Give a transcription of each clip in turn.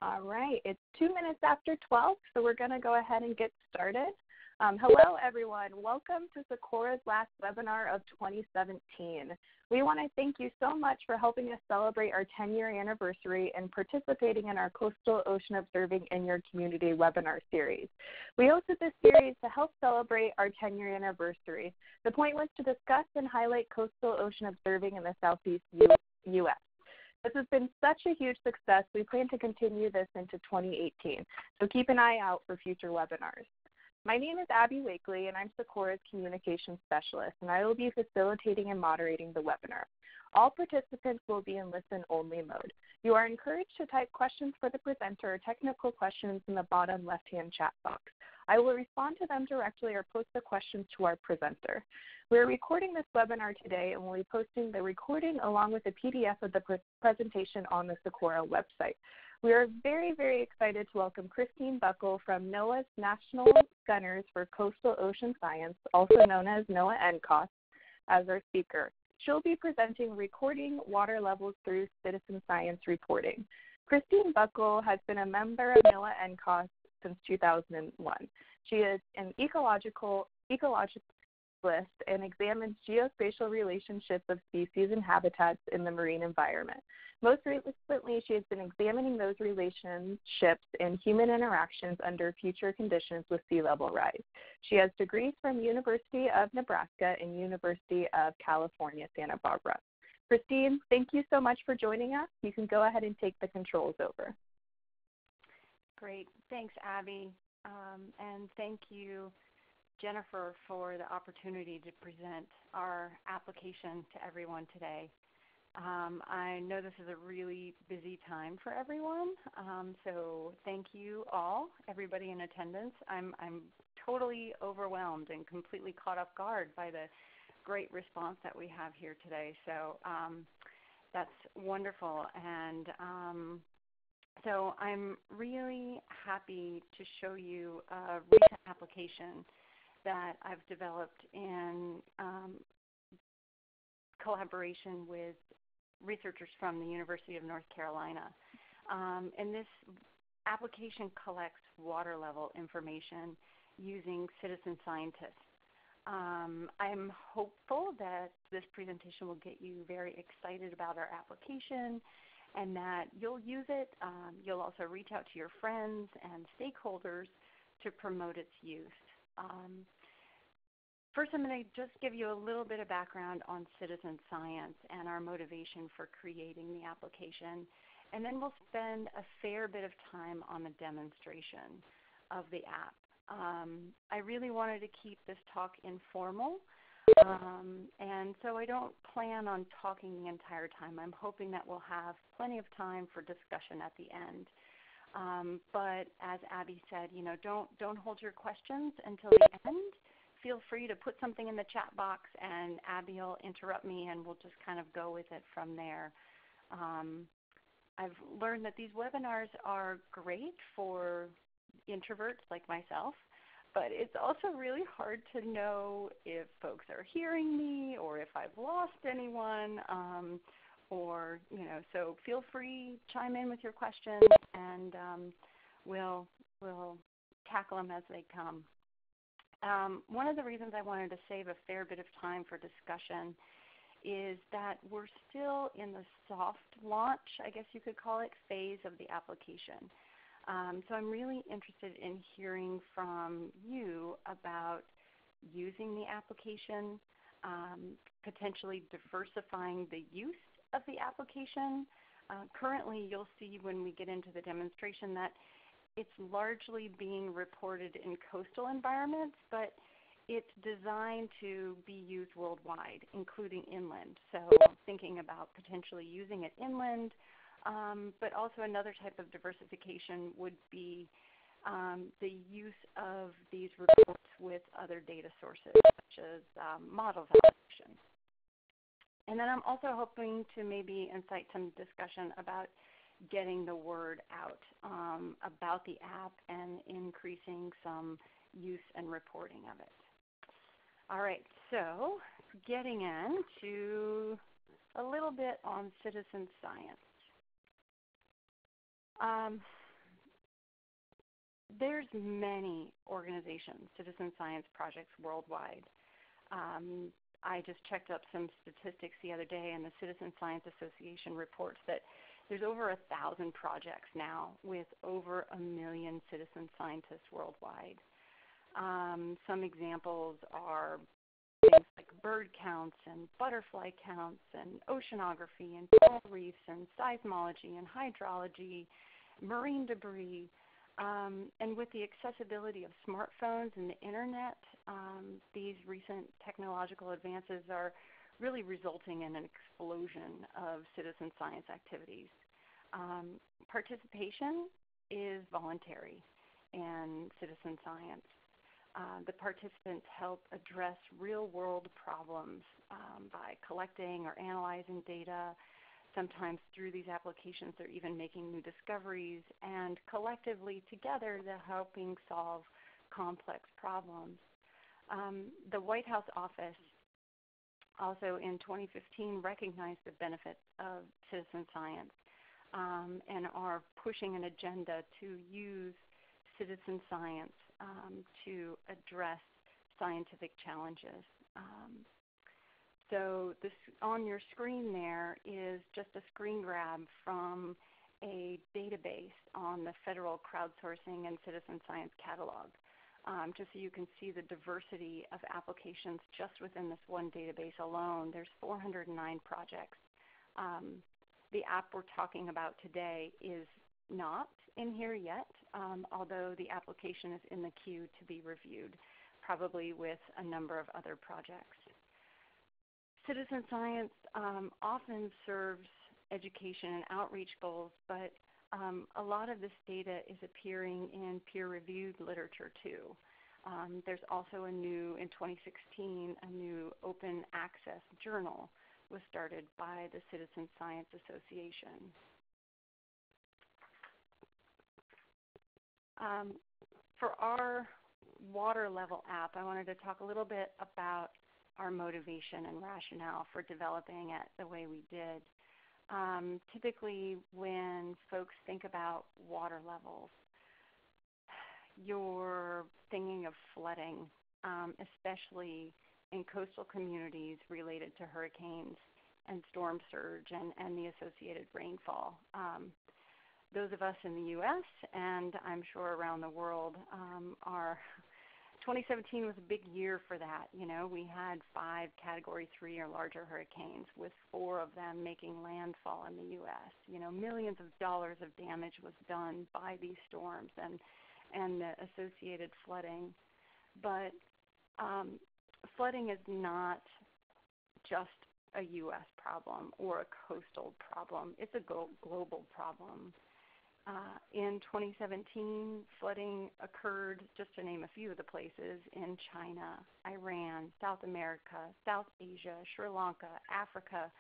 All right, it's 2 minutes after 12, so we're going to go ahead and get started. Hello, everyone. Welcome to SECOORA's last webinar of 2017. We want to thank you so much for helping us celebrate our 10-year anniversary and participating in our Coastal Ocean Observing in Your Community webinar series. We hosted this series to help celebrate our 10-year anniversary. The point was to discuss and highlight coastal ocean observing in the Southeast U.S. This has been such a huge success. We plan to continue this into 2018, so keep an eye out for future webinars. My name is Abby Wakely, and I'm SECOORA's Communications Specialist, and I will be facilitating and moderating the webinar. All participants will be in listen-only mode. You are encouraged to type questions for the presenter or technical questions in the bottom left-hand chat box. I will respond to them directly or post the questions to our presenter. We're recording this webinar today, and we'll be posting the recording along with a PDF of the presentation on the SECOORA website. We are very, very excited to welcome Christine Buckel from NOAA's National Centers for Coastal Ocean Science, also known as NOAA NCOS, as our speaker. She'll be presenting Recording Water Levels Through Citizen Science Reporting. Christine Buckel has been a member of NOAA NCOS since 2001. She is an ecologist and examines geospatial relationships of species and habitats in the marine environment. Most recently, she has been examining those relationships and human interactions under future conditions with sea level rise. She has degrees from University of Nebraska and University of California, Santa Barbara. Christine, thank you so much for joining us. You can go ahead and take the controls over. Great. Thanks, Abby. And thank you, Jennifer, for the opportunity to present our application to everyone today. I know this is a really busy time for everyone, so thank you all, everybody in attendance. I'm totally overwhelmed and completely caught off guard by the great response that we have here today. So that's wonderful. And so I'm really happy to show you a recent application that I've developed in collaboration with researchers from the University of North Carolina. And this application collects water level information using citizen scientists. I'm hopeful that this presentation will get you very excited about our application and that you'll use it. You'll also reach out to your friends and stakeholders to promote its use. First, I'm going to just give you a little bit of background on citizen science and our motivation for creating the application, and then we'll spend a fair bit of time on the demonstration of the app. I really wanted to keep this talk informal, and so I don't plan on talking the entire time. I'm hoping that we'll have plenty of time for discussion at the end. But as Abby said, you know, don't hold your questions until the end. Feel free to put something in the chat box, and Abby will interrupt me, and we'll just kind of go with it from there. I've learned that these webinars are great for introverts like myself, but it's also really hard to know if folks are hearing me or if I've lost anyone, or, you know, so feel free, chime in with your questions, and we'll tackle them as they come. One of the reasons I wanted to save a fair bit of time for discussion is that we're still in the soft launch, I guess you could call it, phase of the application. So I'm really interested in hearing from you about using the application, potentially diversifying the use of the application. Currently, you'll see when we get into the demonstration that it's largely being reported in coastal environments, but it's designed to be used worldwide, including inland. So thinking about potentially using it inland, but also another type of diversification would be the use of these reports with other data sources, such as model validation. And then I'm also hoping to maybe incite some discussion about getting the word out about the app and increasing some use and reporting of it. All right, so getting into a little bit on citizen science. There's many organizations, citizen science projects worldwide. I just checked up some statistics the other day, and the Citizen Science Association reports that there's over 1,000 projects now with over 1 million citizen scientists worldwide. Some examples are things like bird counts and butterfly counts and oceanography and coral reefs and seismology and hydrology, marine debris. And with the accessibility of smartphones and the internet, these recent technological advances are really resulting in an explosion of citizen science activities. Participation is voluntary in citizen science. The participants help address real-world problems by collecting or analyzing data. Sometimes through these applications, they're even making new discoveries, and collectively together, they're helping solve complex problems. The White House office also in 2015 recognized the benefits of citizen science and are pushing an agenda to use citizen science to address scientific challenges. So this on your screen there is just a screen grab from a database on the Federal Crowdsourcing and Citizen Science Catalog, just so you can see the diversity of applications just within this one database alone. There's 409 projects. The app we're talking about today is not in here yet, although the application is in the queue to be reviewed, probably with a number of other projects. Citizen science often serves education and outreach goals, but a lot of this data is appearing in peer-reviewed literature too. There's also in 2016, a new open access journal was started by the Citizen Science Association. For our water level app, I wanted to talk a little bit about our motivation and rationale for developing it the way we did. Typically, when folks think about water levels, you're thinking of flooding, especially in coastal communities related to hurricanes and storm surge and the associated rainfall. Those of us in the U.S. and I'm sure around the world 2017 was a big year for that. You know, we had 5 Category 3 or larger hurricanes, with 4 of them making landfall in the U.S. You know, millions of dollars of damage was done by these storms and the associated flooding. But flooding is not just a U.S. problem or a coastal problem. It's a global problem. In 2017, flooding occurred, just to name a few of the places, in China, Iran, South America, South Asia, Sri Lanka, Africa,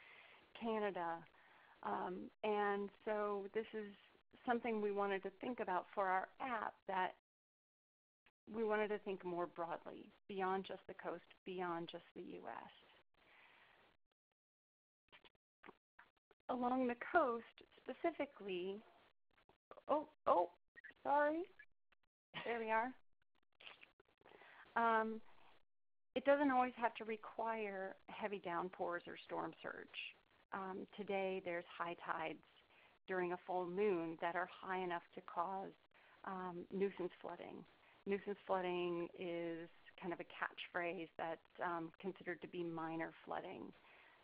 Canada. And so this is something we wanted to think about for our app, that we wanted to think more broadly, beyond just the coast, beyond just the U.S. Along the coast, specifically, sorry. There we are. It doesn't always have to require heavy downpours or storm surge. Today, there's high tides during a full moon that are high enough to cause nuisance flooding. Nuisance flooding is kind of a catchphrase that's considered to be minor flooding.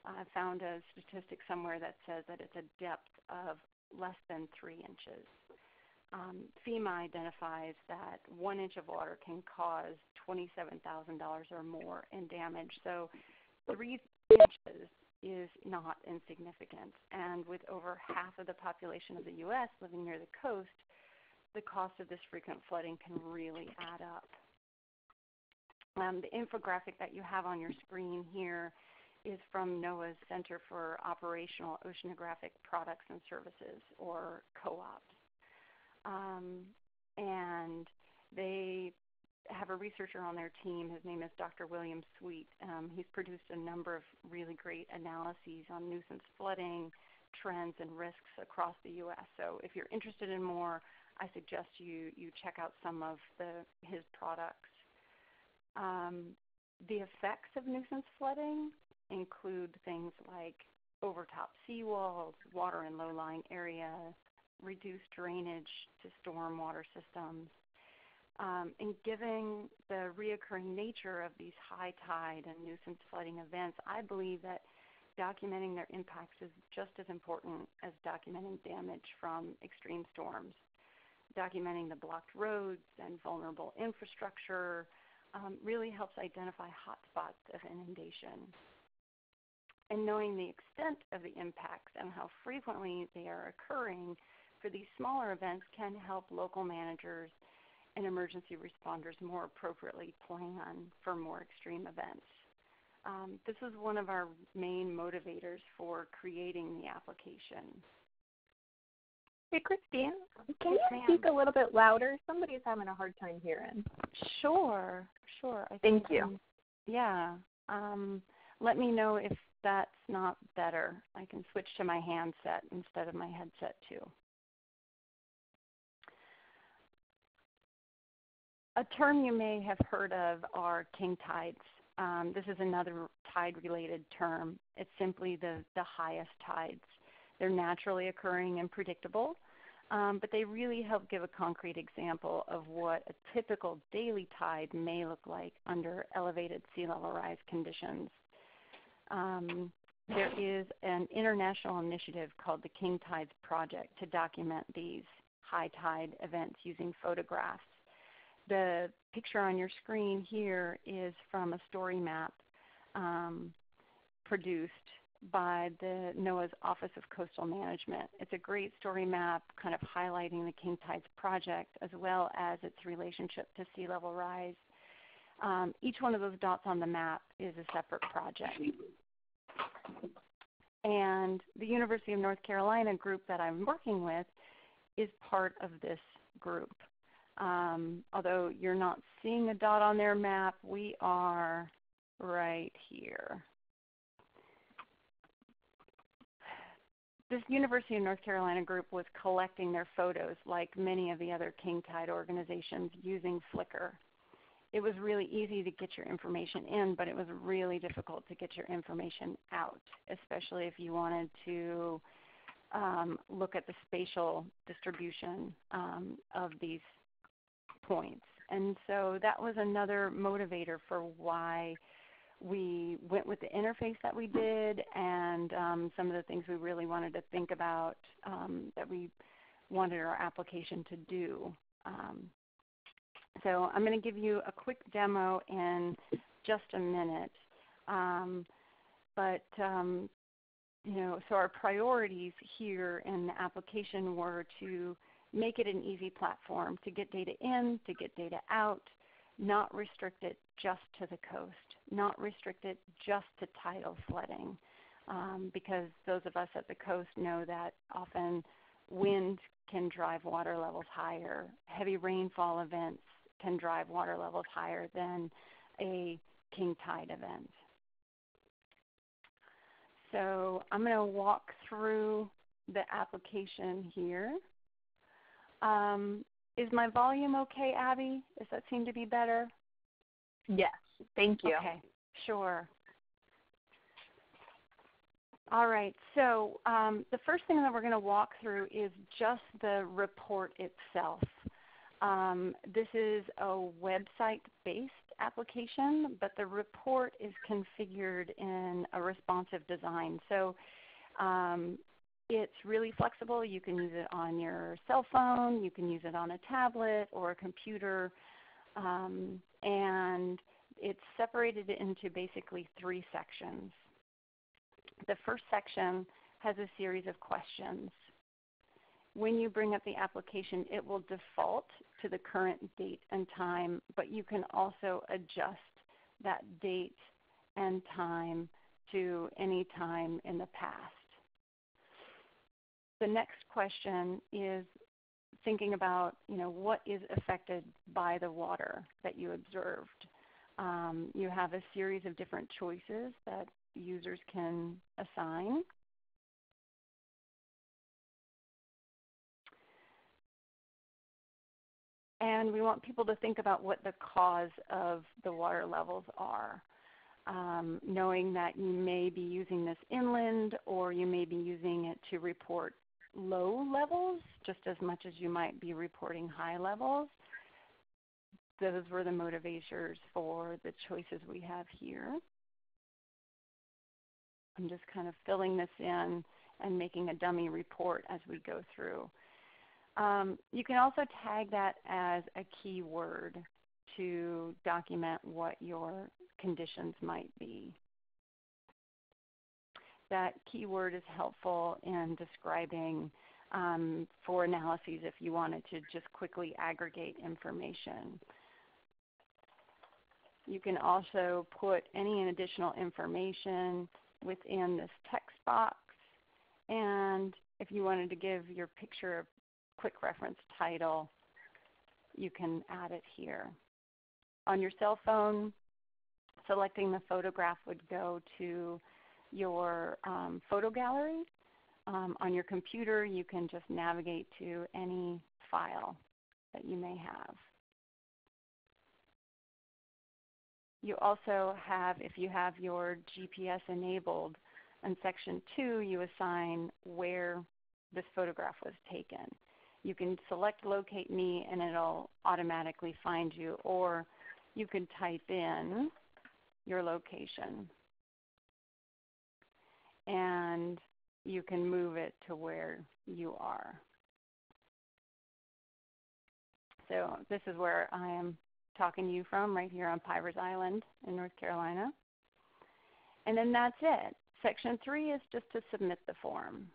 I found a statistic somewhere that says that it's a depth of less than 3 inches. FEMA identifies that 1 inch of water can cause $27,000 or more in damage. So 3 inches is not insignificant. And with over half of the population of the U.S. living near the coast, the cost of this frequent flooding can really add up. The infographic that you have on your screen here is from NOAA's Center for Operational Oceanographic Products and Services, or co-ops. And they have a researcher on their team. His name is Dr. William Sweet. He's produced a number of really great analyses on nuisance flooding, trends, and risks across the U.S. So if you're interested in more, I suggest you check out some of his products. The effects of nuisance flooding include things like overtop seawalls, water in low-lying areas, reduced drainage to stormwater systems. And given the reoccurring nature of these high tide and nuisance flooding events, I believe that documenting their impacts is just as important as documenting damage from extreme storms. Documenting the blocked roads and vulnerable infrastructure really helps identify hotspots of inundation. And knowing the extent of the impacts and how frequently they are occurring for these smaller events can help local managers and emergency responders more appropriately plan for more extreme events. This is one of our main motivators for creating the application. Hey, Christine, can you speak a little bit louder? Somebody's having a hard time hearing. Sure. Thank you. Yeah. Let me know if that's not better. I can switch to my handset instead of my headset too. A term you may have heard of are king tides. This is another tide-related term. It's simply the highest tides. They're naturally occurring and predictable, but they really help give a concrete example of what a typical daily tide may look like under elevated sea level rise conditions. There is an international initiative called the King Tides Project to document these high tide events using photographs. The picture on your screen here is from a story map produced by the NOAA's Office of Coastal Management. It's a great story map kind of highlighting the King Tides Project as well as its relationship to sea level rise. Each one of those dots on the map is a separate project. And the University of North Carolina group that I'm working with is part of this group. Although you're not seeing a dot on their map, we are right here. This University of North Carolina group was collecting their photos like many of the other king tide organizations using Flickr. It was really easy to get your information in, but it was really difficult to get your information out, especially if you wanted to look at the spatial distribution of these points. And so that was another motivator for why we went with the interface that we did and some of the things we really wanted to think about that we wanted our application to do. So I'm going to give you a quick demo in just a minute. So our priorities here in the application were to make it an easy platform to get data in, to get data out, not restrict it just to the coast, not restrict it just to tidal flooding, because those of us at the coast know that often wind can drive water levels higher. Heavy rainfall events can drive water levels higher than a king tide event. So I'm going to walk through the application here. Is my volume okay, Abby? Does that seem to be better? Yes, thank you. Okay, sure. All right, so the first thing that we're going to walk through is just the report itself. This is a website-based application, but the report is configured in a responsive design. So it's really flexible. You can use it on your cell phone, you can use it on a tablet or a computer, and it's separated into basically 3 sections. The first section has a series of questions. When you bring up the application, it will default to the current date and time, but you can also adjust that date and time to any time in the past. The next question is thinking about, what is affected by the water that you observed. You have a series of different choices that users can assign. And we want people to think about what the cause of the water levels are, knowing that you may be using this inland or you may be using it to report low levels just as much as you might be reporting high levels. Those were the motivators for the choices we have here. I'm just kind of filling this in and making a dummy report as we go through. You can also tag that as a keyword to document what your conditions might be. That keyword is helpful in describing for analyses if you wanted to just quickly aggregate information. You can also put any additional information within this text box, and if you wanted to give your picture a quick reference title, you can add it here. On your cell phone, selecting the photograph would go to your photo gallery. On your computer, you can just navigate to any file that you may have. You also have, if you have your GPS enabled, in Section 2, you assign where this photograph was taken. You can select Locate Me and it'll automatically find you, or you can type in your location and you can move it to where you are. So this is where I am talking to you from, right here on Pivers Island in North Carolina. And then that's it. Section 3 is just to submit the form.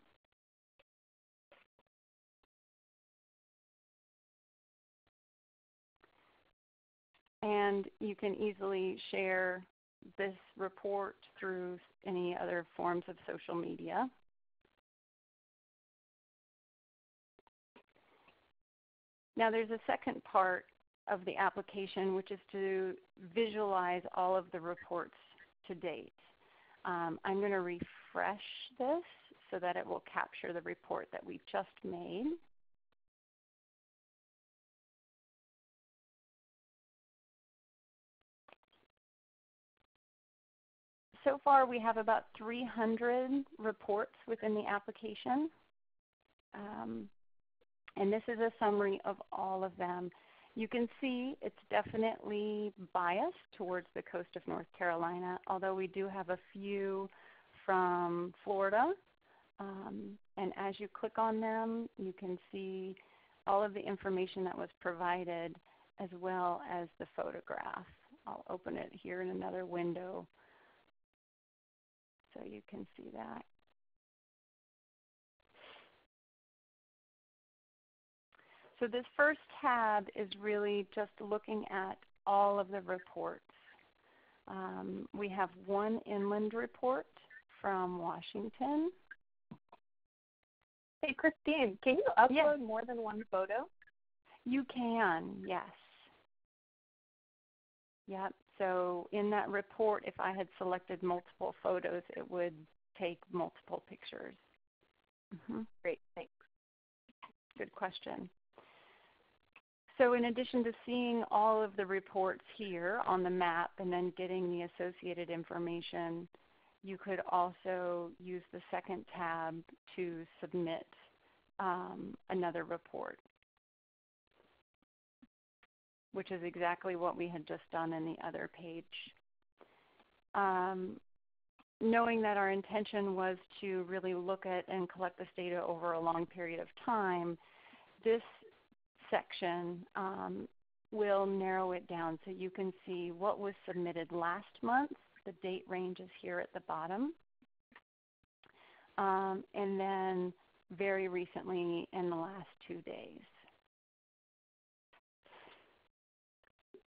And you can easily share this report through any other forms of social media. Now there's a second part of the application, which is to visualize all of the reports to date. I'm going to refresh this so that it will capture the report that we just made. So far, we have about 300 reports within the application. And this is a summary of all of them. You can see it's definitely biased towards the coast of North Carolina, although we do have a few from Florida. And as you click on them, you can see all of the information that was provided as well as the photograph. I'll open it here in another window so you can see that. So this first tab is really just looking at all of the reports. We have one inland report from Washington. Hey, Christine, can you upload more than one photo? You can, yes. Yep. So in that report, if I had selected multiple photos, it would take multiple pictures. Great, thanks. Good question. So in addition to seeing all of the reports here on the map and then getting the associated information, you could also use the second tab to submit another report, which is exactly what we had just done in the other page. Knowing that our intention was to really look at and collect this data over a long period of time, this section will narrow it down so you can see what was submitted last month. The date range is here at the bottom. And then very recently in the last 2 days.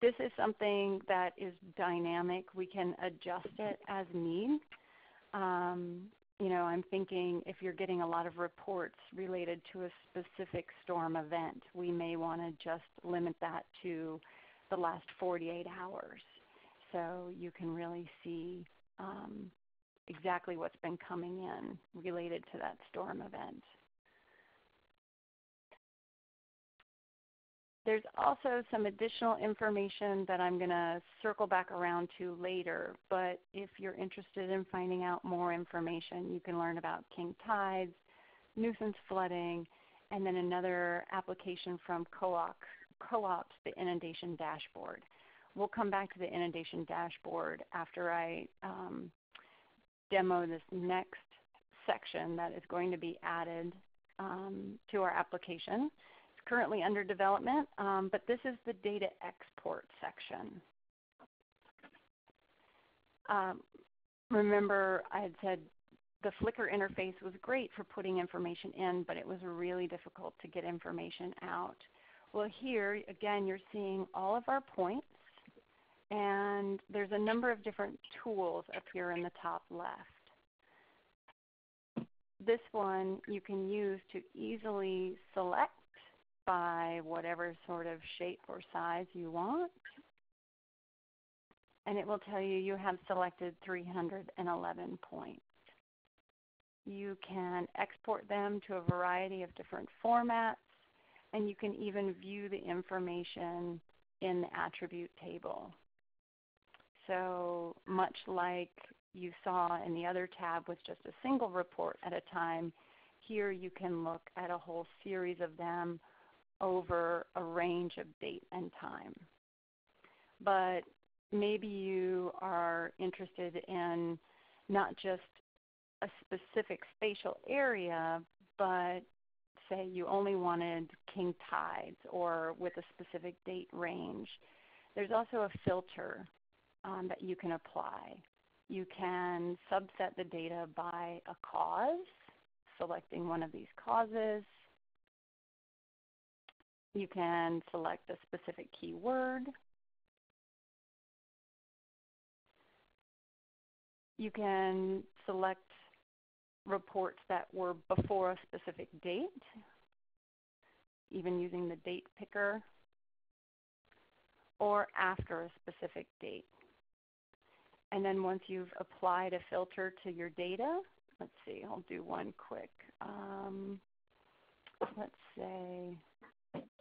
This is something that is dynamic. We can adjust it as need. You know, I'm thinking if you're getting a lot of reports related to a specific storm event, we may want to just limit that to the last 48 hours. So you can really see exactly what's been coming in related to that storm event. There's also some additional information that I'm going to circle back around to later, but if you're interested in finding out more information, you can learn about king tides, nuisance flooding, and then another application from co-ops, the inundation dashboard. We'll come back to the inundation dashboard after I demo this next section that is going to be added to our application. It's currently under development, but this is the data export section. Remember, I had said the Flickr interface was great for putting information in, but it was really difficult to get information out. Well, here, again, you're seeing all of our points, and there's a number of different tools up here in the top left. This one you can use to easily select by whatever sort of shape or size you want. And it will tell you you have selected 311 points. You can export them to a variety of different formats, and you can even view the information in the attribute table. So much like you saw in the other tab with just a single report at a time, here you can look at a whole series of them over a range of date and time. But maybe you are interested in not just a specific spatial area, but say you only wanted king tides or with a specific date range. There's also a filter that you can apply. You can subset the data by a cause, selecting one of these causes. You can select a specific keyword. You can select reports that were before a specific date, even using the date picker, or after a specific date. And then once you've applied a filter to your data, let's see, I'll do one quick. Let's say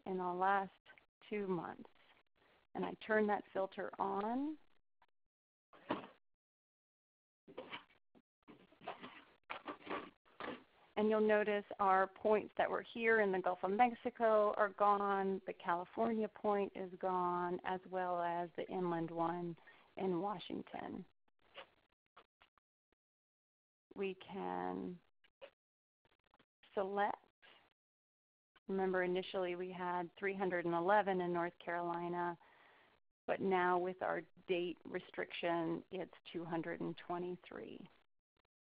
in the last 2 months, and I turn that filter on. And you'll notice our points that were here in the Gulf of Mexico are gone. The California point is gone, as well as the inland one in Washington. We can select. Remember, initially we had 311 in North Carolina, but now with our date restriction, it's 223.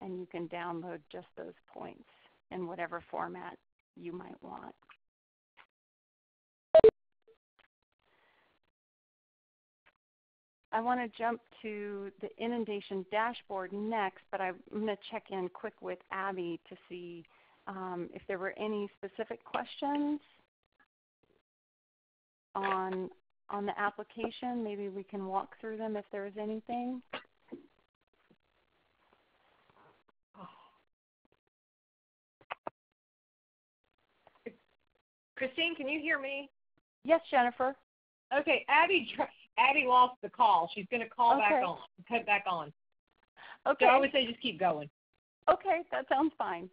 And you can download just those points in whatever format you might want. I want to jump to the inundation dashboard next, but I'm going to check in quick with Abby to see if there were any specific questions on the application. Maybe we can walk through them if there is anything. Christine, can you hear me? Yes, Jennifer. Okay, Abby lost the call. She's going to call back on, cut back on. Okay. So I would say just keep going. Okay, that sounds fine.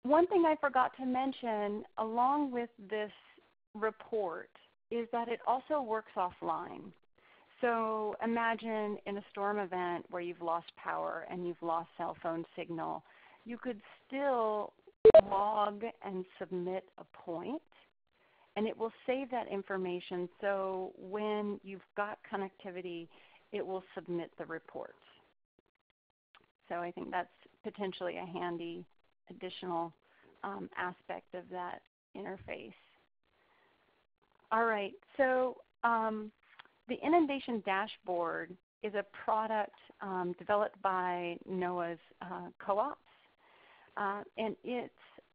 One thing I forgot to mention along with this report is that it also works offline. So imagine in a storm event where you've lost power and you've lost cell phone signal, you could still log and submit a point, and it will save that information so when you've got connectivity, it will submit the reports. So I think that's potentially a handy additional aspect of that interface. All right, so the inundation dashboard is a product developed by NOAA's co-ops, and it's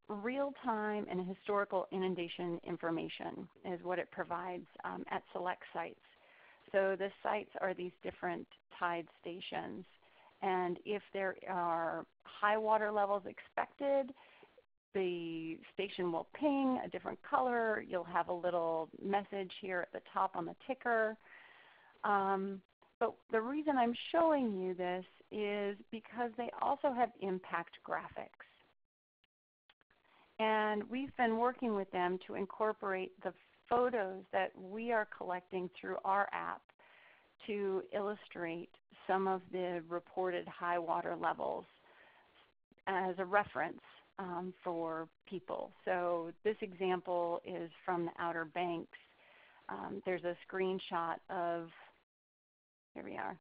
real-time and historical inundation information is what it provides at select sites. So the sites are these different tide stations, and if there are high water levels expected, the station will ping a different color. You'll have a little message here at the top on the ticker. But the reason I'm showing you this is because they also have impact graphics. And we've been working with them to incorporate the photos that we are collecting through our app to illustrate some of the reported high water levels as a reference for people. So this example is from the Outer Banks. There's a screenshot of, here we are.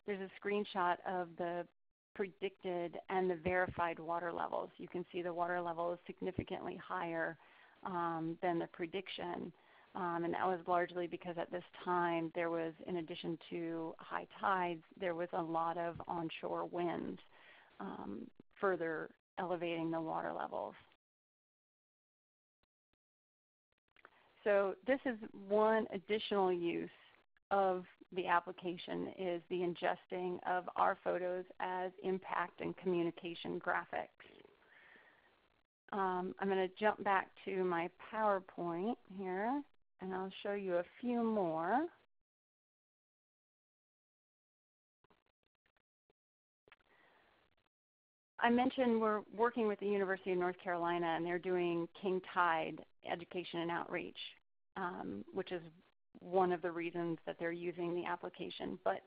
There's a screenshot of the predicted and the verified water levels. You can see the water level is significantly higher than the prediction. And that was largely because at this time there was, in addition to high tides, there was a lot of onshore winds further elevating the water levels. So this is one additional use of the application, is the ingesting of our photos as impact and communication graphics. I'm going to jump back to my PowerPoint here, and I'll show you a few more. I mentioned we're working with the University of North Carolina, and they're doing King Tide Education and Outreach, which is one of the reasons that they're using the application. But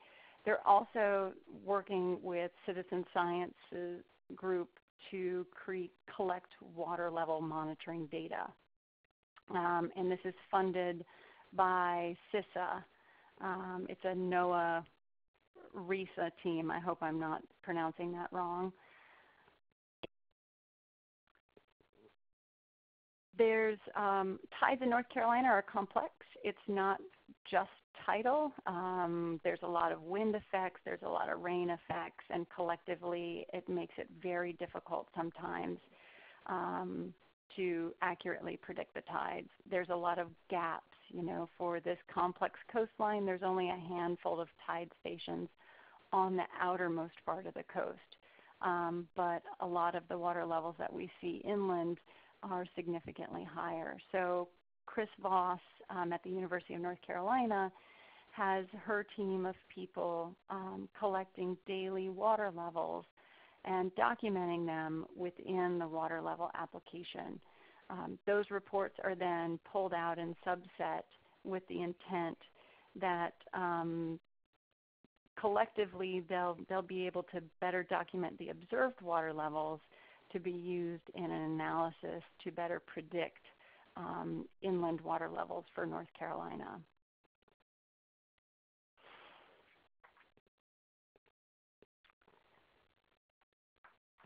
they're also working with Citizen Science's group to collect water level monitoring data. And this is funded by CISA. It's a NOAA RISA team. I hope I'm not pronouncing that wrong. There's tides in North Carolina are complex. It's not just tidal. There's a lot of wind effects. There's a lot of rain effects, and collectively it makes it very difficult sometimes to accurately predict the tides. There's a lot of gaps. You know, for this complex coastline, there's only a handful of tide stations on the outermost part of the coast. But a lot of the water levels that we see inland are significantly higher. So Chris Voss at the University of North Carolina has her team of people collecting daily water levels and documenting them within the water level application. Those reports are then pulled out and subset with the intent that collectively they'll be able to better document the observed water levels to be used in an analysis to better predict inland water levels for North Carolina.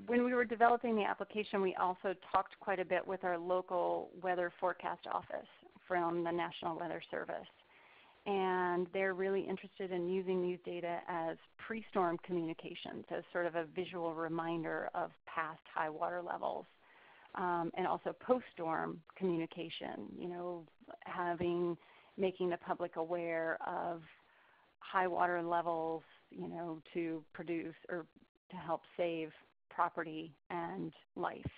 When we were developing the application, we also talked quite a bit with our local weather forecast office from the National Weather Service. And they're really interested in using these data as pre-storm communications, as sort of a visual reminder of past high water levels, and also post-storm communication, you know, making the public aware of high water levels, you know, to produce or to help save property and life.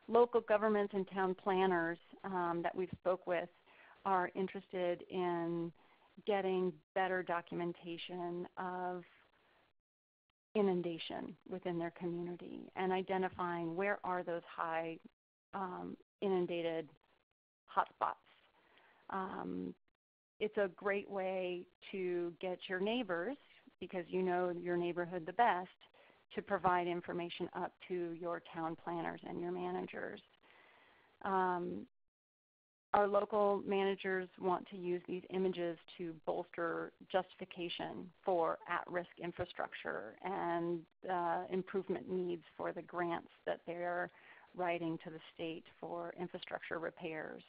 Local governments and town planners that we've spoke with are interested in getting better documentation of inundation within their community and identifying where are those high inundated hotspots. It's a great way to get your neighbors, because you know your neighborhood the best, to provide information up to your town planners and your managers. Our local managers want to use these images to bolster justification for at-risk infrastructure and improvement needs for the grants that they're writing to the state for infrastructure repairs.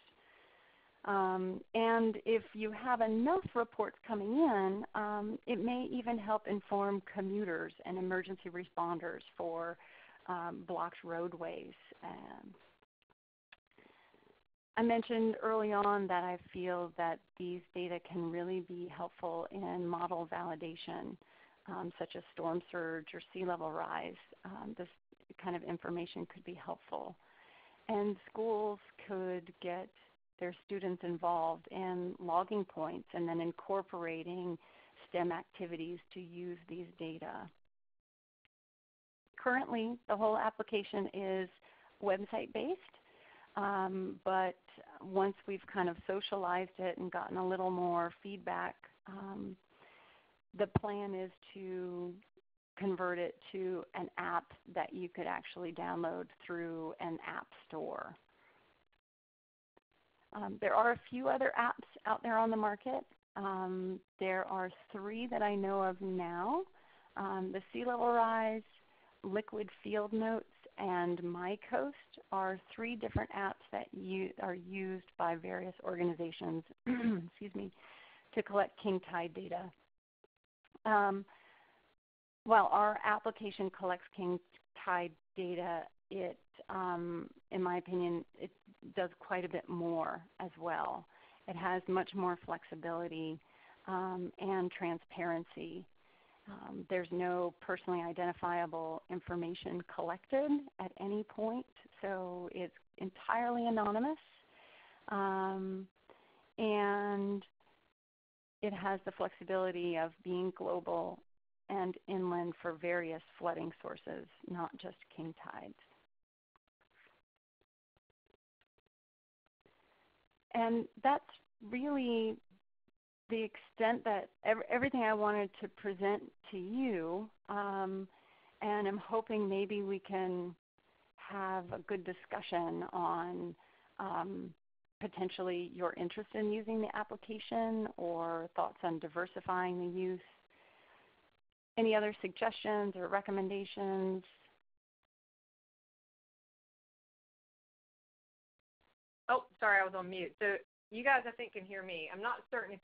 And if you have enough reports coming in, it may even help inform commuters and emergency responders for blocked roadways. I mentioned early on that I feel that these data can really be helpful in model validation, such as storm surge or sea level rise. This kind of information could be helpful. And schools could get their students involved in logging points and then incorporating STEM activities to use these data. Currently, the whole application is website-based, but once we've kind of socialized it and gotten a little more feedback, the plan is to convert it to an app that you could actually download through an app store. There are a few other apps out there on the market. There are 3 that I know of now. The Sea Level Rise, Liquid Field Notes, and MyCoast are 3 different apps that are used by various organizations excuse me, to collect king tide data. While our application collects king tide data, it, in my opinion, it does quite a bit more as well. It has much more flexibility and transparency. There's no personally identifiable information collected at any point, so it's entirely anonymous. And it has the flexibility of being global and inland for various flooding sources, not just king tides. And that's really the extent that everything I wanted to present to you, and I'm hoping maybe we can have a good discussion on potentially your interest in using the application or thoughts on diversifying the use. Any other suggestions or recommendations? Oh, sorry, I was on mute. So you guys, I think, can hear me. I'm not certain if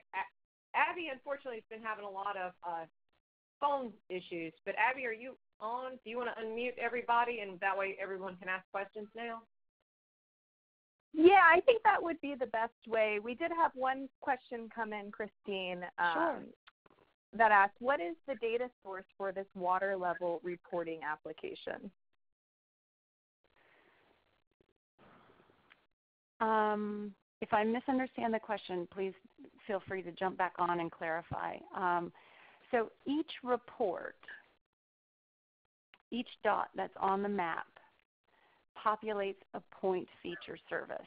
Abby, unfortunately, has been having a lot of phone issues. But Abby, are you on? Do you want to unmute everybody, and that way everyone can ask questions now? Yeah, I think that would be the best way. We did have one question come in, Christine, Sure. that asked, what is the data source for this water level reporting application? If I misunderstand the question, please feel free to jump back on and clarify. So each report, each dot that's on the map populates a point feature service.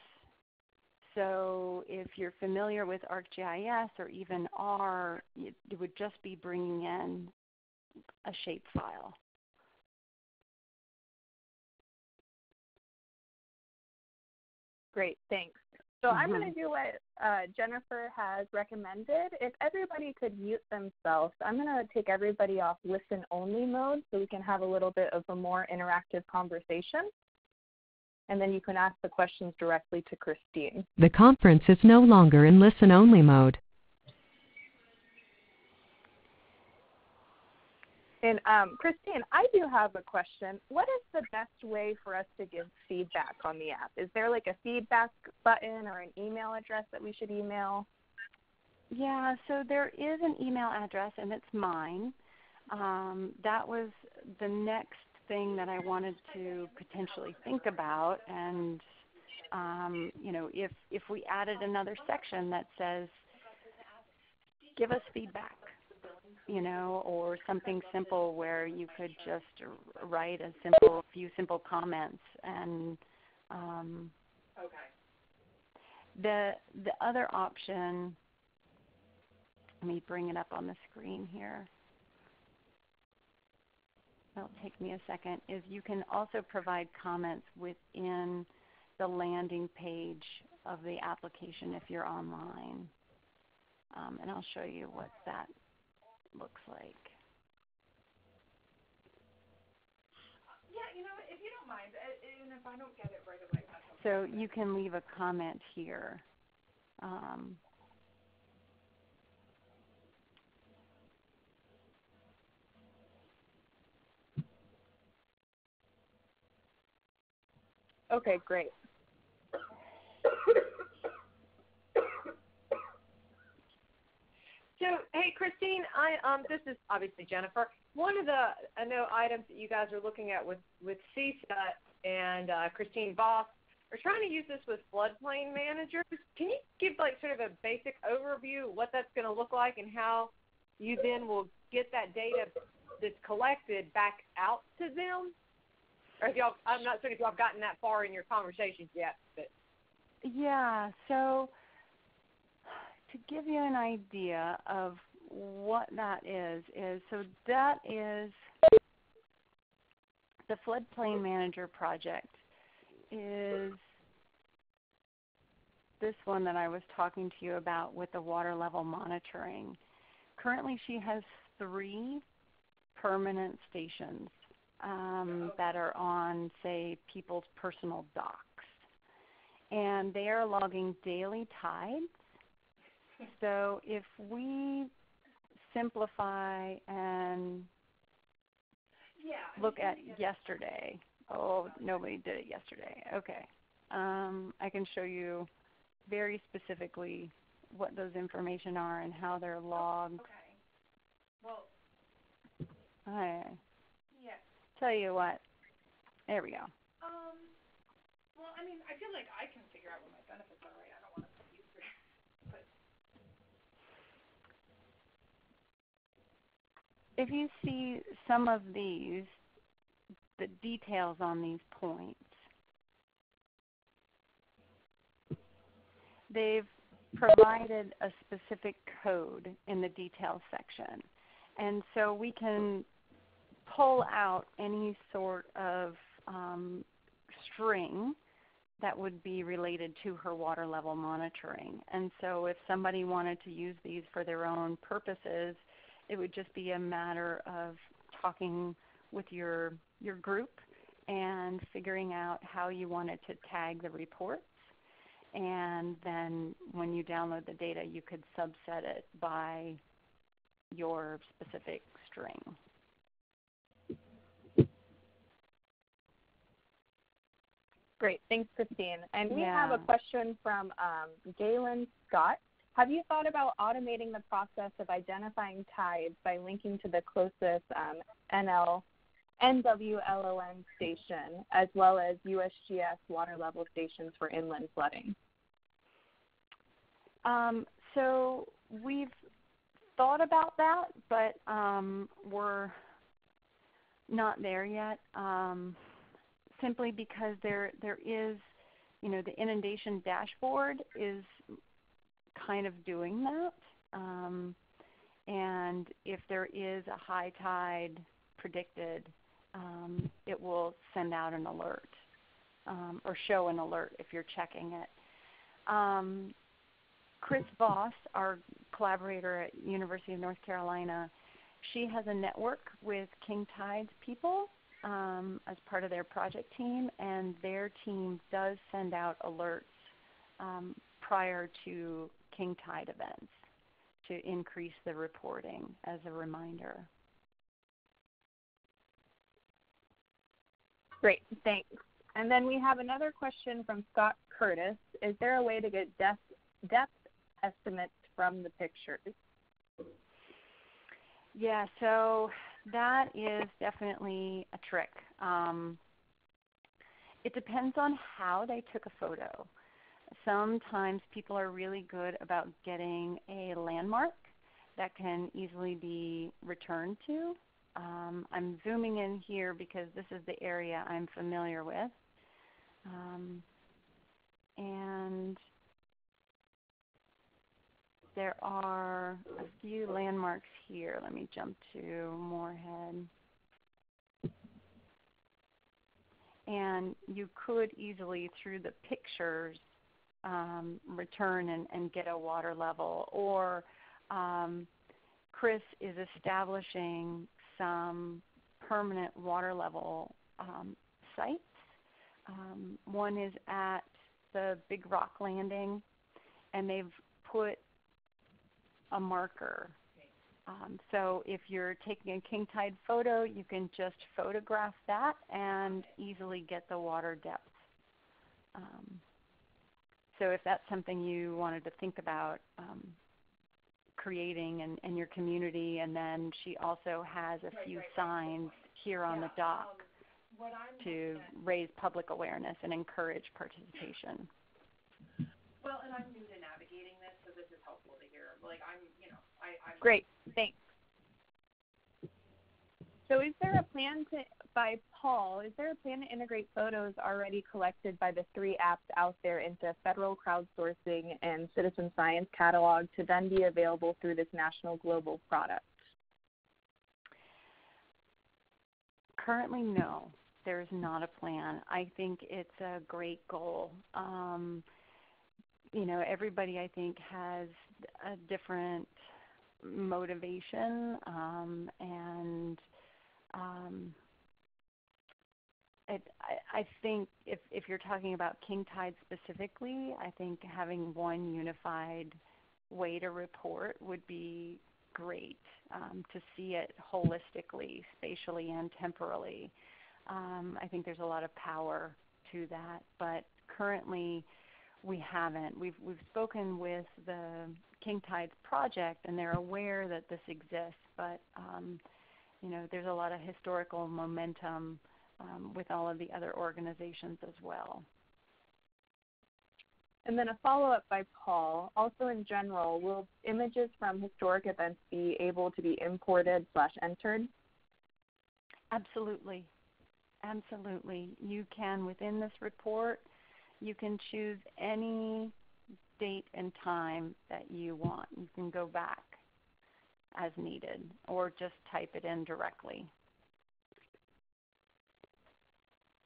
So if you're familiar with ArcGIS or even R, it would just be bringing in a shape file. Great, thanks. So I'm going to do what Jennifer has recommended. If everybody could mute themselves, I'm going to take everybody off listen-only mode so we can have a little bit of a more interactive conversation. And then you can ask the questions directly to Christine. The conference is no longer in listen-only mode. And Christine, I do have a question. What is the best way for us to give feedback on the app? Is there like a feedback button or an email address that we should email? Yeah, so there is an email address, and it's mine. That was the next thing that I wanted to potentially think about. And, you know, if we added another section that says, give us feedback, you know, or something simple where you could just write a few simple comments. And the other option, let me bring it up on the screen here. That'll take me a second, is you can also provide comments within the landing page of the application if you're online. And I'll show you what that looks like. Yeah, you know, if you don't mind, and if I don't get it right away. So you can leave a comment here. Okay, great. So, hey, Christine, this is obviously Jennifer. One of the items that you guys are looking at with CSA and Christine Voss are trying to use this with floodplain managers. Can you give sort of a basic overview of what that's going to look like and how you then will get that data that's collected back out to them? Or if I'm not sure if y'all have gotten that far in your conversations yet. But. Yeah, so to give you an idea of what that is that is the Floodplain Manager project is this one that I was talking to you about with the water level monitoring. Currently she has 3 permanent stations that are on, say, people's personal docks. And they are logging daily tides. So if we simplify and look at yesterday. Oh, nobody did it yesterday. Okay. I can show you very specifically what those information are and how they're logged. Okay. Well, Yeah. Tell you what. There we go. well, I mean, I feel like I can figure out what my benefits are, right? I don't want to put you through. But if you see some of these, the details on these points, they've provided a specific code in the details section. And so we can pull out any sort of string that would be related to her water level monitoring. And so if somebody wanted to use these for their own purposes, it would just be a matter of talking with your group and figuring out how you wanted to tag the reports. And then when you download the data, you could subset it by your specific string. Great. Thanks, Christine. And we have a question from Galen Scott. Have you thought about automating the process of identifying tides by linking to the closest NWLON station as well as USGS water level stations for inland flooding? So we've thought about that, but we're not there yet. Simply because there is, the inundation dashboard is kind of doing that. And if there is a high tide predicted, it will send out an alert or show an alert if you're checking it. Chris Voss, our collaborator at University of North Carolina, she has a network with King Tides people as part of their project team, and their team does send out alerts prior to King Tide events to increase the reporting as a reminder. Great, thanks. And then we have another question from Scott Curtis. Is there a way to get depth estimates from the pictures? Yeah, so that is definitely a trick. It depends on how they took a photo. Sometimes people are really good about getting a landmark that can easily be returned to. I'm zooming in here because this is the area I'm familiar with. And there are a few landmarks here. Let me jump to Moorhead. And you could easily, through the pictures, return and get a water level. Or Chris is establishing some permanent water level sites. One is at the Big Rock Landing, and they've put a marker. So if you're taking a king tide photo, you can just photograph that and easily get the water depth. So if that's something you wanted to think about, creating in your community, and then she also has a few signs here on the dock to raise public awareness and encourage participation. Well, and I'm new to navigating this, so this is helpful to hear. Like, I'm Great, thanks. So is there a plan to integrate photos already collected by the 3 apps out there into federal crowdsourcing and citizen science catalog to then be available through this national global product? Currently, no. There's not a plan. I think it's a great goal. Everybody, I think, has a different motivation, and I think if you're talking about king tide specifically, I think having one unified way to report would be great, to see it holistically, spatially, and temporally. I think there's a lot of power to that, but currently we haven't. We've spoken with the King Tides Project, and they're aware that this exists, but there's a lot of historical momentum with all of the other organizations as well. And then a follow-up by Paul. Also in general, will images from historic events be able to be imported/entered? Absolutely. Absolutely. You can, within this report, you can choose any date and time that you want. You can go back as needed or just type it in directly.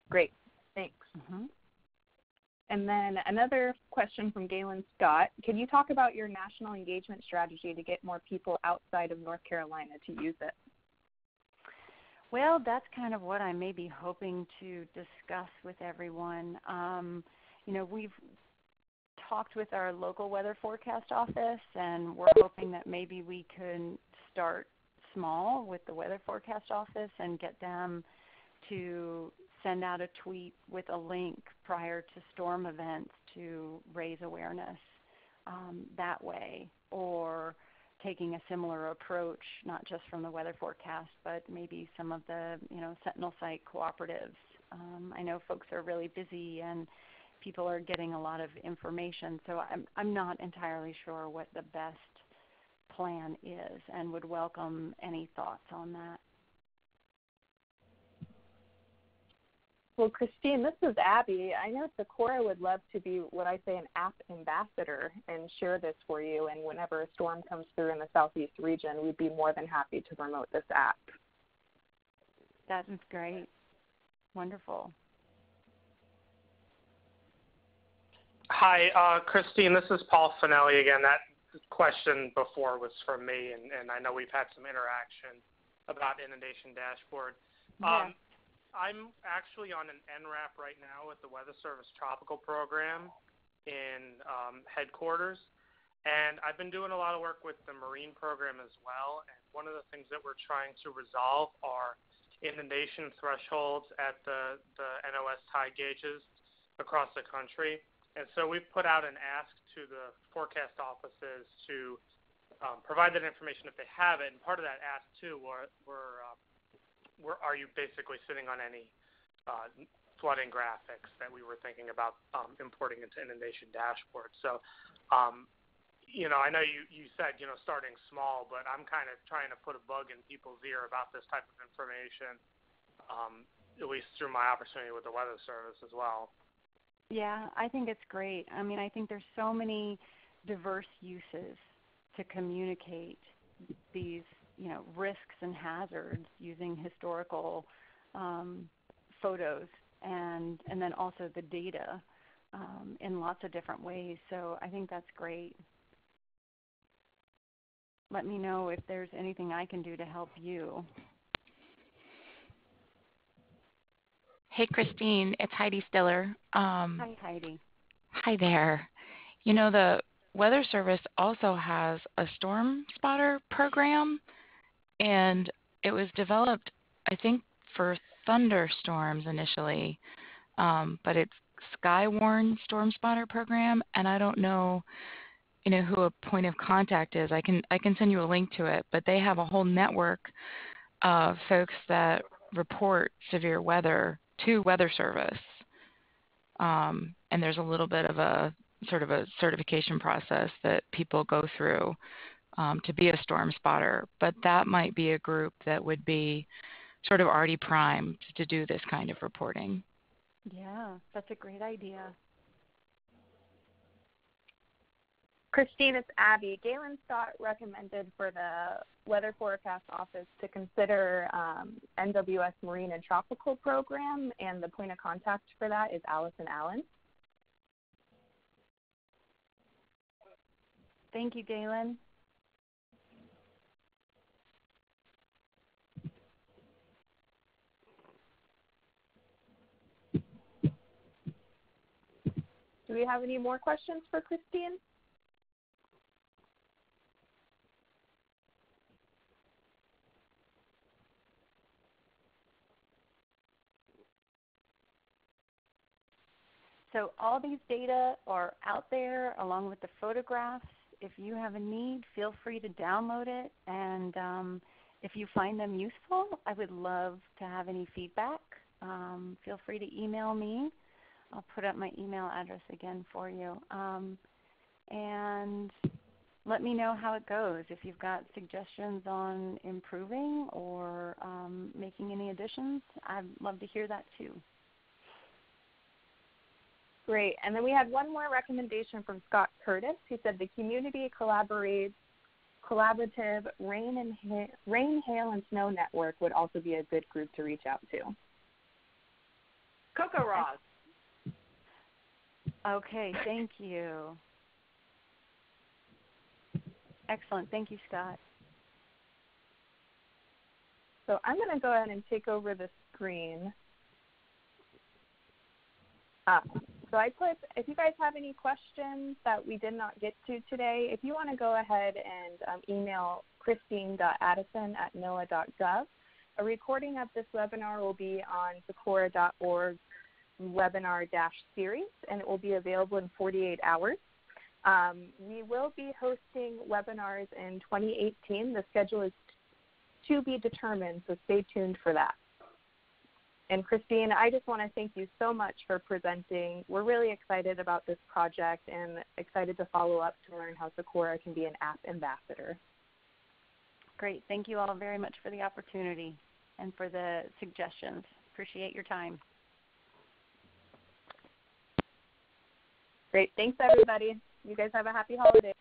Great, thanks. Mm-hmm. And then another question from Galen Scott. Can you talk about your national engagement strategy to get more people outside of North Carolina to use it? Well, that's kind of what I may be hoping to discuss with everyone. We've talked with our local weather forecast office, and we're hoping that maybe we can start small with the weather forecast office and get them to send out a tweet with a link prior to storm events to raise awareness that way, or taking a similar approach, not just from the weather forecast, but maybe some of the Sentinel site cooperatives. I know folks are really busy and people are getting a lot of information, so I'm not entirely sure what the best plan is, and would welcome any thoughts on that. Well, Christine, this is Abby. I know SECOORA would love to be what I say an app ambassador and share this for you, and whenever a storm comes through in the Southeast region, we'd be more than happy to promote this app. That's great. Wonderful. Hi, Christine, this is Paul Finelli again. That question before was from me, and I know we've had some interaction about Inundation Dashboard. Yeah. I'm actually on an NRAP right now with the Weather Service Tropical Program in headquarters, and I've been doing a lot of work with the Marine Program as well, and one of the things that we're trying to resolve are inundation thresholds at the NOS tide gauges across the country. And so we've put out an ask to the forecast offices to provide that information if they have it. And part of that ask, too, are you basically sitting on any flooding graphics that we were thinking about importing into Inundation Dashboard. So, I know you said, starting small, but I'm kind of trying to put a bug in people's ear about this type of information, at least through my opportunity with the Weather Service as well. Yeah, I think it's great. I mean, I think there's so many diverse uses to communicate these, risks and hazards using historical photos and then also the data in lots of different ways. So I think that's great. Let me know if there's anything I can do to help you. Hey, Christine, it's Heidi Stiller. Hi, Heidi. Hi there. The Weather Service also has a storm spotter program, and it was developed, I think, for thunderstorms initially, but it's Skywarn Storm Spotter program, and I don't know who a point of contact is, I can send you a link to it. But they have a whole network of folks that report severe weather to Weather Service, and there's a little bit of a sort of a certification process that people go through to be a storm spotter. But that might be a group that would be sort of already primed to do this kind of reporting. Yeah, that's a great idea. Christine, it's Abby. Galen Scott recommended for the Weather Forecast Office to consider NWS Marine and Tropical Program, and the point of contact for that is Allison Allen. Thank you, Galen. Do we have any more questions for Christine? So all these data are out there along with the photographs. If you have a need, feel free to download it. And if you find them useful, I would love to have any feedback. Feel free to email me. I'll put up my email address again for you. And let me know how it goes. If you've got suggestions on improving or making any additions, I'd love to hear that too. Great. And then we had one more recommendation from Scott Curtis. He said the community collaborative rain, hail, and snow network would also be a good group to reach out to. Cocoa Roz. Okay, thank you. Excellent. Thank you, Scott. So I'm going to go ahead and take over the screen. So I put, if you guys have any questions that we did not get to today, if you want to go ahead and email christine.addison@noaa.gov. A recording of this webinar will be on SECOORA.org webinar-series, and it will be available in 48 hours. We will be hosting webinars in 2018. The schedule is to be determined, so stay tuned for that. And Christine, I just want to thank you so much for presenting. We're really excited about this project and excited to follow up to learn how SECOORA can be an app ambassador. Great. Thank you all very much for the opportunity and for the suggestions. Appreciate your time. Great. Thanks, everybody. You guys have a happy holiday.